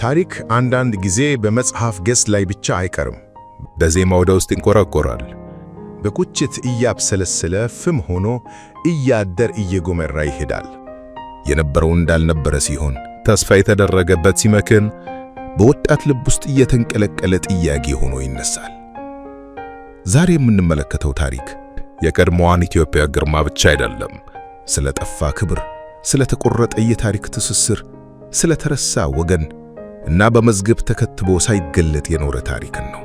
ታሪክ አንዳንድ ጊዜ በመጽሐፍ ገጽ ላይ ብቻ አይቀርም። በዜማ ወደ ውስጥ ይንቆረቆራል። በቁጭት እያብሰለሰለ ፍም ሆኖ እያደር እየጎመራ ይሄዳል። የነበረው እንዳልነበረ ሲሆን፣ ተስፋ የተደረገበት ሲመክን፣ በወጣት ልብ ውስጥ እየተንቀለቀለ ጥያቄ ሆኖ ይነሳል። ዛሬ የምንመለከተው ታሪክ የቀድሞዋን ኢትዮጵያ ግርማ ብቻ አይደለም። ስለ ጠፋ ክብር፣ ስለ ተቆረጠ የታሪክ ትስስር፣ ስለ ተረሳ ወገን እና በመዝገብ ተከትቦ ሳይገለጥ የኖረ ታሪክን ነው።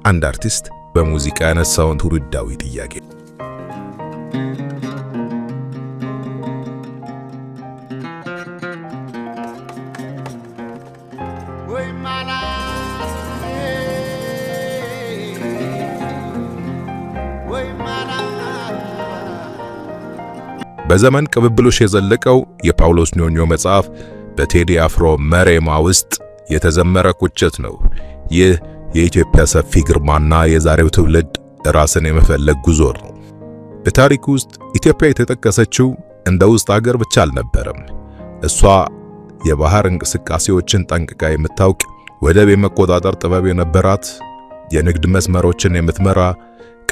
አንድ አርቲስት በሙዚቃ ያነሳውን ትውልዳዊ ጥያቄ በዘመን ቅብብሎሽ የዘለቀው የጳውሎስ ኞኞ መጽሐፍ በቴዲ አፍሮ መሬማ ውስጥ የተዘመረ ቁጭት ነው። ይህ የኢትዮጵያ ሰፊ ግርማና የዛሬው ትውልድ ራስን የመፈለግ ጉዞ ነው። በታሪክ ውስጥ ኢትዮጵያ የተጠቀሰችው እንደ ውስጥ አገር ብቻ አልነበረም። እሷ የባህር እንቅስቃሴዎችን ጠንቅቃ የምታውቅ፣ ወደብ የመቆጣጠር ጥበብ የነበራት፣ የንግድ መስመሮችን የምትመራ፣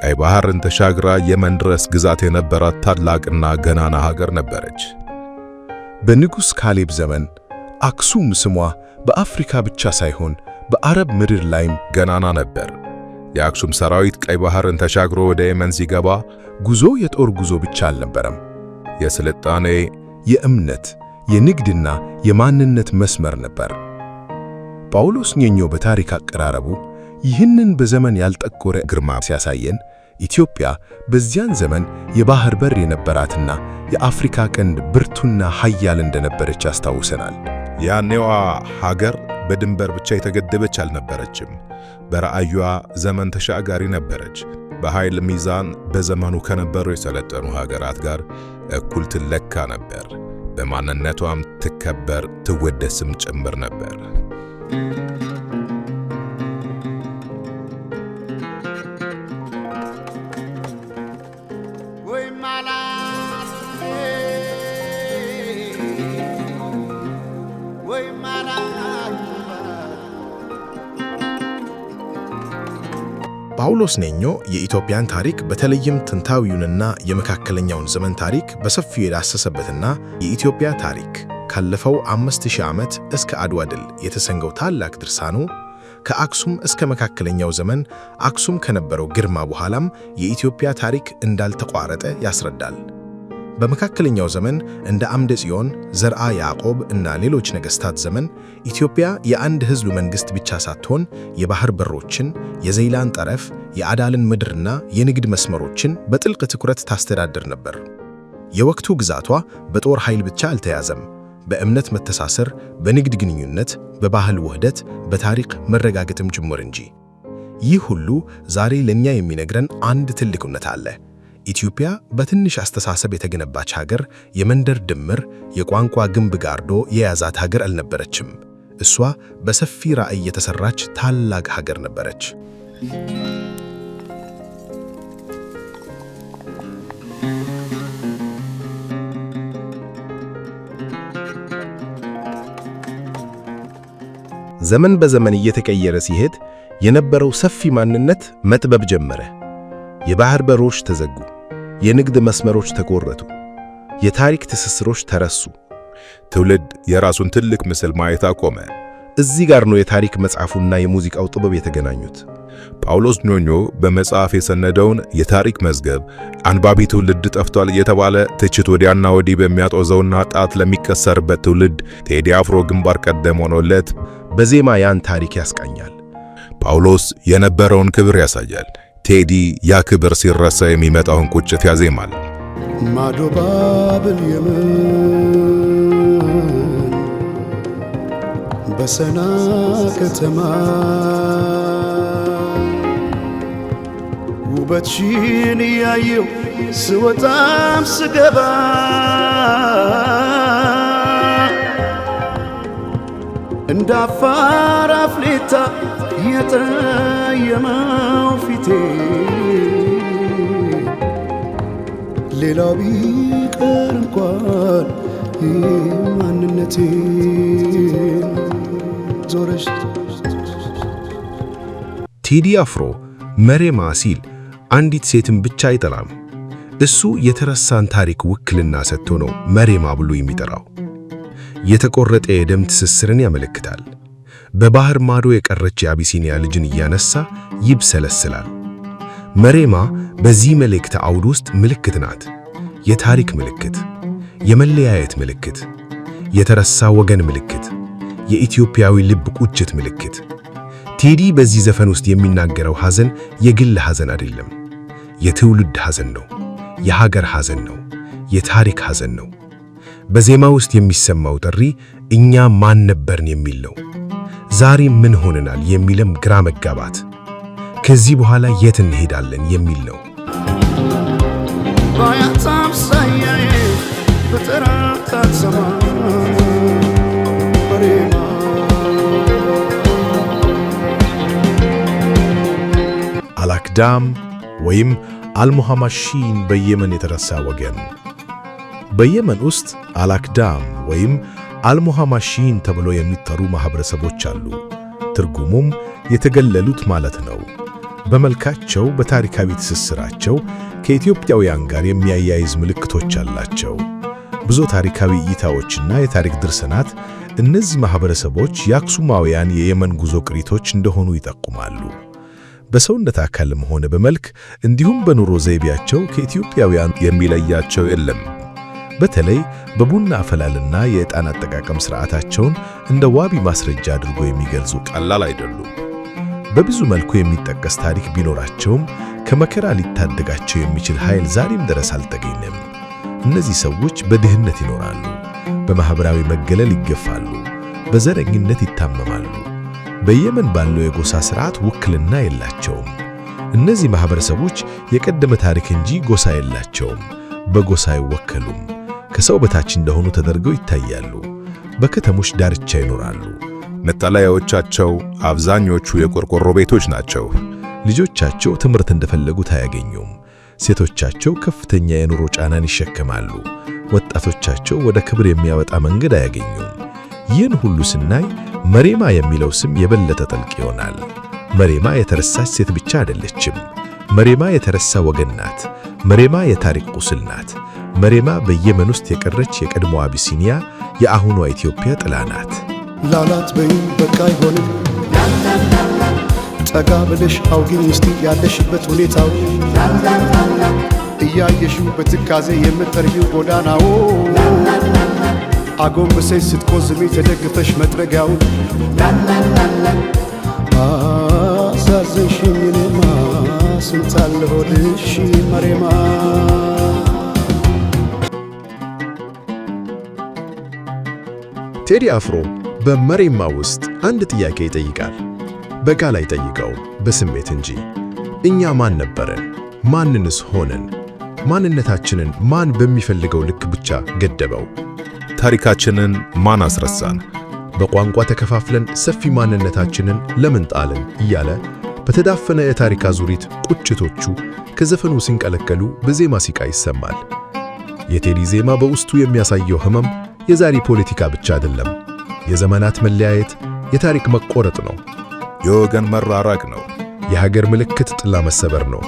ቀይ ባህርን ተሻግራ የመን ድረስ ግዛት የነበራት ታላቅና ገናና ሀገር ነበረች። በንጉሥ ካሌብ ዘመን አክሱም ስሟ በአፍሪካ ብቻ ሳይሆን በአረብ ምድር ላይም ገናና ነበር። የአክሱም ሰራዊት ቀይ ባህርን ተሻግሮ ወደ የመን ሲገባ ጉዞ የጦር ጉዞ ብቻ አልነበረም። የስልጣኔ፣ የእምነት፣ የንግድና የማንነት መስመር ነበር። ጳውሎስ ኞኞ በታሪክ አቀራረቡ ይህንን በዘመን ያልጠቆረ ግርማ ሲያሳየን ኢትዮጵያ በዚያን ዘመን የባህር በር የነበራትና የአፍሪካ ቀንድ ብርቱና ኃያል እንደነበረች ያስታውሰናል። ያኔዋ ሀገር በድንበር ብቻ የተገደበች አልነበረችም። በራእዩዋ ዘመን ተሻጋሪ ነበረች። በኃይል ሚዛን በዘመኑ ከነበሩ የሰለጠኑ ሀገራት ጋር እኩል ትለካ ነበር። በማንነቷም ትከበር ትወደስም ጭምር ነበር። ጳውሎስ ኞኞ የኢትዮጵያን ታሪክ በተለይም ጥንታዊውንና የመካከለኛውን ዘመን ታሪክ በሰፊው የዳሰሰበትና የኢትዮጵያ ታሪክ ካለፈው 5000 ዓመት እስከ አድዋ ድል የተሰኘው ታላቅ ድርሳኑ ከአክሱም እስከ መካከለኛው ዘመን አክሱም ከነበረው ግርማ በኋላም የኢትዮጵያ ታሪክ እንዳልተቋረጠ ያስረዳል። በመካከለኛው ዘመን እንደ አምደ ጽዮን፣ ዘርዓ ያዕቆብ እና ሌሎች ነገሥታት ዘመን ኢትዮጵያ የአንድ ሕዝብ መንግሥት ብቻ ሳትሆን የባህር በሮችን፣ የዘይላን ጠረፍ፣ የአዳልን ምድርና የንግድ መስመሮችን በጥልቅ ትኩረት ታስተዳድር ነበር። የወቅቱ ግዛቷ በጦር ኃይል ብቻ አልተያዘም፤ በእምነት መተሳሰር፣ በንግድ ግንኙነት፣ በባህል ውህደት፣ በታሪክ መረጋገጥም ጭምር እንጂ። ይህ ሁሉ ዛሬ ለኛ የሚነግረን አንድ ትልቅ እውነት አለ። ኢትዮጵያ በትንሽ አስተሳሰብ የተገነባች ሀገር፣ የመንደር ድምር፣ የቋንቋ ግንብ ጋርዶ የያዛት ሀገር አልነበረችም። እሷ በሰፊ ራዕይ የተሰራች ታላቅ ሀገር ነበረች። ዘመን በዘመን እየተቀየረ ሲሄድ የነበረው ሰፊ ማንነት መጥበብ ጀመረ። የባህር በሮች ተዘጉ፣ የንግድ መስመሮች ተቆረጡ፣ የታሪክ ትስስሮች ተረሱ። ትውልድ የራሱን ትልቅ ምስል ማየት አቆመ። እዚህ ጋር ነው የታሪክ መጽሐፉና የሙዚቃው ጥበብ የተገናኙት። ጳውሎስ ኞኞ በመጽሐፍ የሰነደውን የታሪክ መዝገብ አንባቢ ትውልድ ጠፍቷል የተባለ ትችት ወዲያና ወዲህ በሚያጦዘውና ጣት ለሚቀሰርበት ትውልድ ቴዲ አፍሮ ግንባር ቀደም ሆኖለት በዜማ ያን ታሪክ ያስቃኛል። ጳውሎስ የነበረውን ክብር ያሳያል። ቴዲ ያ ክብር ሲረሳ የሚመጣውን ቁጭት ያዜማል። ማዶ ባብል የመን በሰና ከተማ ውበትሽን ያየው ስወጣም ስገባ እንደ አፋር አፍሌታ የጠየመው ፊቴ ሌላው ቢቀር እንኳን ማንነቴ ዞረሽ ቴዲ አፍሮ መሬማ ሲል አንዲት ሴትን ብቻ አይጠራም። እሱ የተረሳን ታሪክ ውክልና ሰጥቶ ነው መሬማ ብሎ የሚጠራው። የተቆረጠ የደም ትስስርን ያመለክታል። በባህር ማዶ የቀረች የአቢሲኒያ ልጅን እያነሳ ይብሰለስላል። መሬማ በዚህ መልእክት አውድ ውስጥ ምልክት ናት። የታሪክ ምልክት፣ የመለያየት ምልክት፣ የተረሳ ወገን ምልክት፣ የኢትዮጵያዊ ልብ ቁጭት ምልክት። ቴዲ በዚህ ዘፈን ውስጥ የሚናገረው ሐዘን የግል ሐዘን አይደለም። የትውልድ ሐዘን ነው። የሀገር ሐዘን ነው። የታሪክ ሐዘን ነው። በዜማ ውስጥ የሚሰማው ጥሪ እኛ ማን ነበርን የሚል ነው። ዛሬ ምን ሆነናል የሚልም ግራ መጋባት፣ ከዚህ በኋላ የት እንሄዳለን የሚል ነው። አላክዳም ወይም አልሙሐማሺን በየመን የተረሳ ወገን። በየመን ውስጥ አላክዳም ወይም አልሙሐማሺን ተብሎ የሚጠሩ ማህበረሰቦች አሉ። ትርጉሙም የተገለሉት ማለት ነው። በመልካቸው፣ በታሪካዊ ትስስራቸው ከኢትዮጵያውያን ጋር የሚያያይዝ ምልክቶች አላቸው። ብዙ ታሪካዊ እይታዎችና የታሪክ ድርሰናት እነዚህ ማህበረሰቦች የአክሱማውያን የየመን ጉዞ ቅሪቶች እንደሆኑ ይጠቁማሉ። በሰውነት አካልም ሆነ በመልክ እንዲሁም በኑሮ ዘይቤያቸው ከኢትዮጵያውያን የሚለያቸው የለም። በተለይ በቡና አፈላልና የዕጣን አጠቃቀም ሥርዓታቸውን እንደ ዋቢ ማስረጃ አድርጎ የሚገልጹ ቀላል አይደሉም። በብዙ መልኩ የሚጠቀስ ታሪክ ቢኖራቸውም ከመከራ ሊታደጋቸው የሚችል ኃይል ዛሬም ድረስ አልተገኘም። እነዚህ ሰዎች በድህነት ይኖራሉ፣ በማኅበራዊ መገለል ይገፋሉ፣ በዘረኝነት ይታመማሉ። በየመን ባለው የጎሳ ሥርዓት ውክልና የላቸውም። እነዚህ ማኅበረሰቦች የቀደመ ታሪክ እንጂ ጎሳ የላቸውም። በጎሳ አይወከሉም። ከሰው በታች እንደሆኑ ተደርገው ይታያሉ። በከተሞች ዳርቻ ይኖራሉ። መጠለያዎቻቸው አብዛኞቹ የቆርቆሮ ቤቶች ናቸው። ልጆቻቸው ትምህርት እንደፈለጉት አያገኙም። ሴቶቻቸው ከፍተኛ የኑሮ ጫናን ይሸከማሉ። ወጣቶቻቸው ወደ ክብር የሚያወጣ መንገድ አያገኙም። ይህን ሁሉ ስናይ መሬማ የሚለው ስም የበለጠ ጥልቅ ይሆናል። መሬማ የተረሳች ሴት ብቻ አይደለችም። መሬማ የተረሳ ወገን ናት። መሬማ የታሪክ ቁስል ናት። መሬማ በየመን ውስጥ የቀረች የቀድሞ አቢሲኒያ፣ የአሁኗ ኢትዮጵያ ጥላ ናት። ላላት በይ በቃ አይሆንም፣ ጠጋ ብለሽ አውጊኝ እስቲ ያለሽበት ሁኔታው እያየሽው በትካዜ የምትጠርጊው ጎዳናው አጎንብሰሽ ስትቆዝሚ ተደግፈሽ መጥረጊያው አሳዘንሽኝ እኔማ ስንታለ ሆድሽ መሬማ። ቴዲ አፍሮ በመሬማ ውስጥ አንድ ጥያቄ ይጠይቃል። በቃል አይጠይቀውም፣ በስሜት እንጂ። እኛ ማን ነበርን? ማንንስ ሆነን? ማንነታችንን ማን በሚፈልገው ልክ ብቻ ገደበው? ታሪካችንን ማን አስረሳን? በቋንቋ ተከፋፍለን ሰፊ ማንነታችንን ለምን ጣልን? እያለ በተዳፈነ የታሪክ አዙሪት ቁጭቶቹ ከዘፈኑ ሲንቀለቀሉ በዜማ ሲቃ ይሰማል። የቴዲ ዜማ በውስጡ የሚያሳየው ህመም የዛሬ ፖለቲካ ብቻ አይደለም። የዘመናት መለያየት፣ የታሪክ መቆረጥ ነው። የወገን መራራቅ ነው። የሀገር ምልክት ጥላ መሰበር ነው።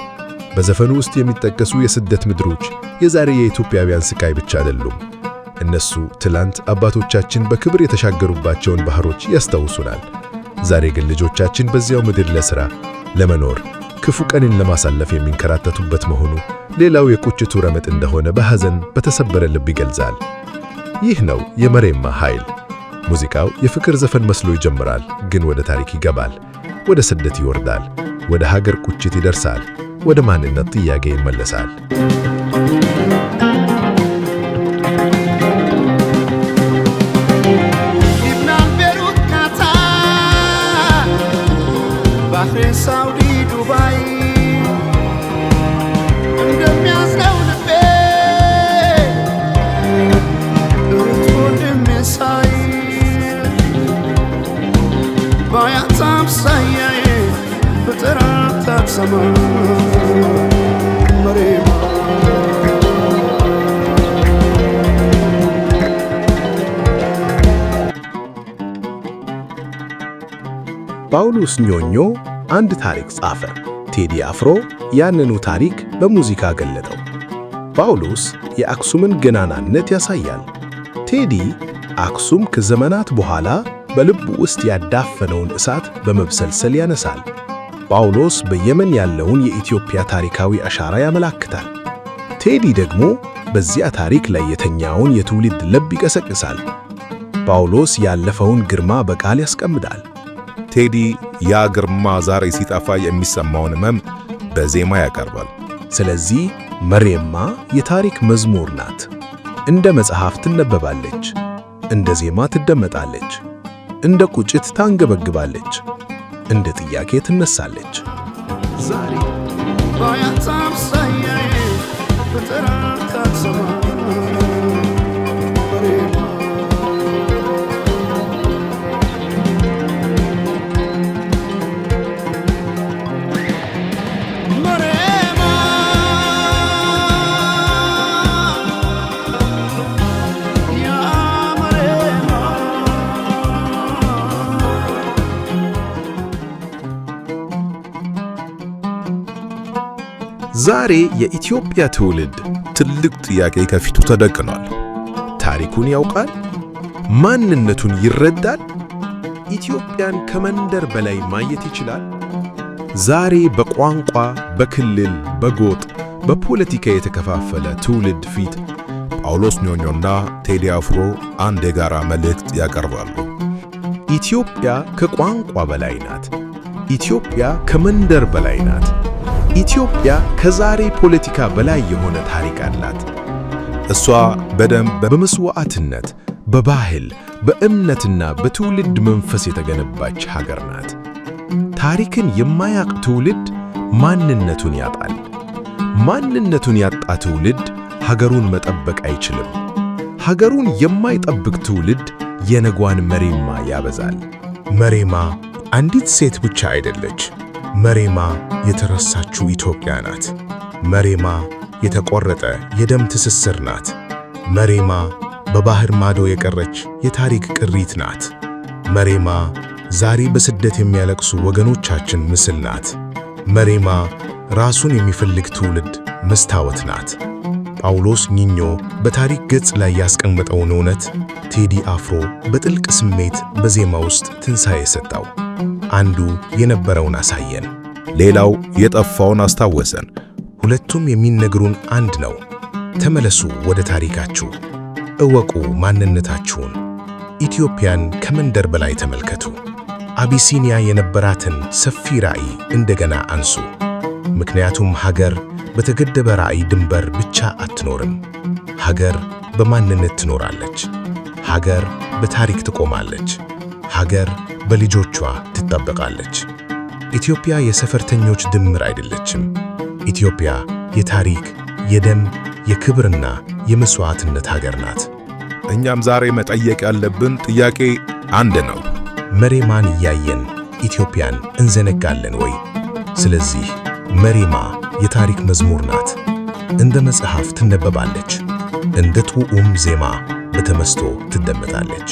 በዘፈኑ ውስጥ የሚጠቀሱ የስደት ምድሮች የዛሬ የኢትዮጵያውያን ስቃይ ብቻ አይደሉም። እነሱ ትላንት አባቶቻችን በክብር የተሻገሩባቸውን ባህሮች ያስታውሱናል። ዛሬ ግን ልጆቻችን በዚያው ምድር ለሥራ፣ ለመኖር፣ ክፉ ቀንን ለማሳለፍ የሚንከራተቱበት መሆኑ ሌላው የቁጭቱ ረመጥ እንደሆነ በሐዘን በተሰበረ ልብ ይገልጻል። ይህ ነው የመሬማ ኃይል። ሙዚቃው የፍቅር ዘፈን መስሎ ይጀምራል፣ ግን ወደ ታሪክ ይገባል፣ ወደ ስደት ይወርዳል፣ ወደ ሀገር ቁጭት ይደርሳል፣ ወደ ማንነት ጥያቄ ይመለሳል። ሊብናን፣ ቤሩት፣ ካታር፣ ባህሬን፣ ሳውዲ፣ ዱባይ እንደሚያዝነው ልቤ እህት ወንድሜ ሳይ ባያት አምሳያዬ በጠራት አትሰማ መሬማ ጳውሎስ ኞኞ አንድ ታሪክ ጻፈ። ቴዲ አፍሮ ያንኑ ታሪክ በሙዚቃ ገለጠው። ጳውሎስ የአክሱምን ገናናነት ያሳያል። ቴዲ አክሱም ከዘመናት በኋላ በልቡ ውስጥ ያዳፈነውን እሳት በመብሰልሰል ያነሳል። ጳውሎስ በየመን ያለውን የኢትዮጵያ ታሪካዊ አሻራ ያመላክታል። ቴዲ ደግሞ በዚያ ታሪክ ላይ የተኛውን የትውልድ ልብ ይቀሰቅሳል። ጳውሎስ ያለፈውን ግርማ በቃል ያስቀምጣል። ቴዲ ያ ግርማ ዛሬ ሲጠፋ የሚሰማውን ሕመም በዜማ ያቀርባል። ስለዚህ መሬማ የታሪክ መዝሙር ናት። እንደ መጽሐፍ ትነበባለች፣ እንደ ዜማ ትደመጣለች፣ እንደ ቁጭት ታንገበግባለች፣ እንደ ጥያቄ ትነሳለች። ዛሬ በአያት አምሳያዬ በጠራት አትሰማ ዛሬ የኢትዮጵያ ትውልድ ትልቅ ጥያቄ ከፊቱ ተደቅኗል። ታሪኩን ያውቃል? ማንነቱን ይረዳል? ኢትዮጵያን ከመንደር በላይ ማየት ይችላል? ዛሬ በቋንቋ፣ በክልል፣ በጎጥ፣ በፖለቲካ የተከፋፈለ ትውልድ ፊት ጳውሎስ ኞኞና ቴዲ አፍሮ አንድ የጋራ መልእክት ያቀርባሉ። ኢትዮጵያ ከቋንቋ በላይ ናት። ኢትዮጵያ ከመንደር በላይ ናት። ኢትዮጵያ ከዛሬ ፖለቲካ በላይ የሆነ ታሪክ አላት። እሷ በደም፣ በመስዋዕትነት፣ በባህል፣ በእምነትና በትውልድ መንፈስ የተገነባች ሀገር ናት። ታሪክን የማያውቅ ትውልድ ማንነቱን ያጣል። ማንነቱን ያጣ ትውልድ ሀገሩን መጠበቅ አይችልም። ሀገሩን የማይጠብቅ ትውልድ የነጓን መሬማ ያበዛል። መሬማ አንዲት ሴት ብቻ አይደለች። መሬማ የተረሳችው ኢትዮጵያ ናት። መሬማ የተቆረጠ የደም ትስስር ናት። መሬማ በባህር ማዶ የቀረች የታሪክ ቅሪት ናት። መሬማ ዛሬ በስደት የሚያለቅሱ ወገኖቻችን ምስል ናት። መሬማ ራሱን የሚፈልግ ትውልድ መስታወት ናት። ጳውሎስ ኞኞ በታሪክ ገጽ ላይ ያስቀመጠውን እውነት ቴዲ አፍሮ በጥልቅ ስሜት በዜማ ውስጥ ትንሣኤ ሰጠው። አንዱ የነበረውን አሳየን፣ ሌላው የጠፋውን አስታወሰን። ሁለቱም የሚነግሩን አንድ ነው። ተመለሱ ወደ ታሪካችሁ፣ እወቁ ማንነታችሁን። ኢትዮጵያን ከመንደር በላይ ተመልከቱ። አቢሲኒያ የነበራትን ሰፊ ራዕይ እንደገና አንሱ። ምክንያቱም ሀገር በተገደበ ራዕይ ድንበር ብቻ አትኖርም። ሀገር በማንነት ትኖራለች። ሀገር በታሪክ ትቆማለች። ሀገር በልጆቿ ትጠበቃለች። ኢትዮጵያ የሰፈርተኞች ድምር አይደለችም። ኢትዮጵያ የታሪክ፣ የደም፣ የክብርና የመስዋዕትነት ሀገር ናት። እኛም ዛሬ መጠየቅ ያለብን ጥያቄ አንድ ነው። መሬማን እያየን ኢትዮጵያን እንዘነጋለን ወይ? ስለዚህ መሬማ የታሪክ መዝሙር ናት። እንደ መጽሐፍ ትነበባለች፣ እንደ ጥዑም ዜማ በተመስጦ ትደመጣለች።